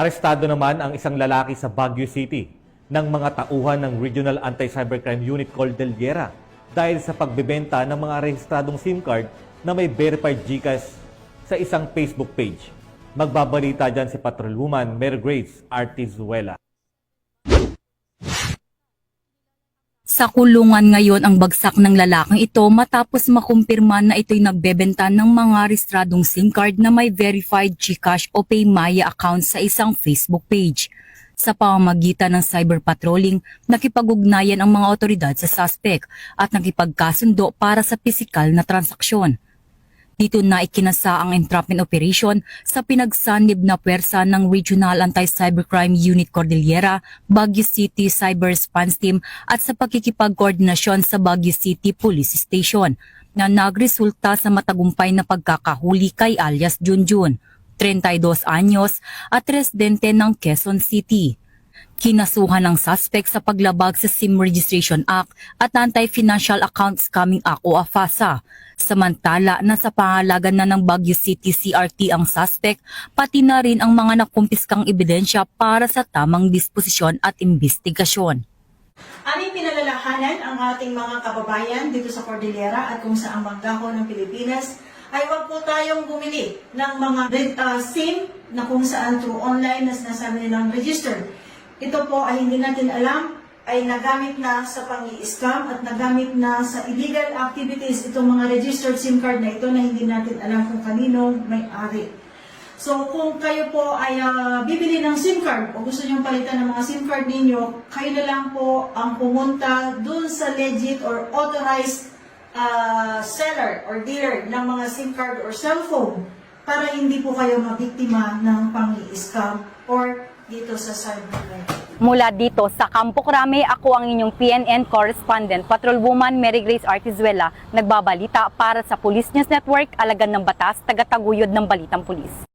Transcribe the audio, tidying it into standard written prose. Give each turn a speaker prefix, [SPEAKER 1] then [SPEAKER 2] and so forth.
[SPEAKER 1] Arestado naman ang isang lalaki sa Baguio City ng mga tauhan ng Regional Anti-Cybercrime Unit Cordillera dahil sa pagbebenta ng mga rehistradong SIM card na may verified GCash sa isang Facebook page. Magbabalita dyan si Patrolwoman Mary Grace Artizuela.
[SPEAKER 2] Sa kulungan ngayon ang bagsak ng lalaking ito matapos makumpirma na ito'y nagbebenta ng mga rehistradong SIM card na may verified GCash o PayMaya account sa isang Facebook page. Sa pamamagitan ng cyber patrolling, nakipag-ugnayan ang mga otoridad sa suspect at nakipagkasundo para sa pisikal na transaksyon. Dito na ikinasa ang entrapment operation sa pinagsanib na puwersa ng Regional Anti-Cybercrime Unit Cordillera, Baguio City Cyber Response Team at sa pakikipagkoordinasyon sa Baguio City Police Station na nagresulta sa matagumpay na pagkakahuli kay alias Junjun, 32 anyos at residente ng Quezon City. Kinasuhan ng suspect sa paglabag sa SIM Registration Act at Anti-Financial Account Scamming Act o AFASA. Samantala, nasa pangalagan na ng Baguio City CRT ang suspect, pati na rin ang mga nakumpiskang ebidensya para sa tamang disposisyon at investigasyon.
[SPEAKER 3] Aming pinalalahanan ang ating mga kababayan dito sa Cordillera at kung saang banggaho ng Pilipinas ay huwag po tayong bumili ng mga SIM na kung saan through online na sinasabi nilang registered. Ito po ay hindi natin alam ay nagamit na sa pang-i-scam at nagamit na sa illegal activities itong mga registered SIM card na ito na hindi natin alam kung kanino may-ari. So kung kayo po ay bibili ng SIM card o gusto nyo palitan ng mga SIM card ninyo, kayo na lang po ang pumunta dun sa legit or authorized seller or dealer ng mga SIM card or cellphone para hindi po kayo mabiktima ng pang-i-scam or dito sa cybercrime.
[SPEAKER 2] Mula dito sa Campo Crame, ako ang inyong PNN correspondent, Patrolwoman Mary Grace Artizuela, nagbabalita para sa Police News Network, Alagan ng Batas, tagataguyod ng Balitang Pulis.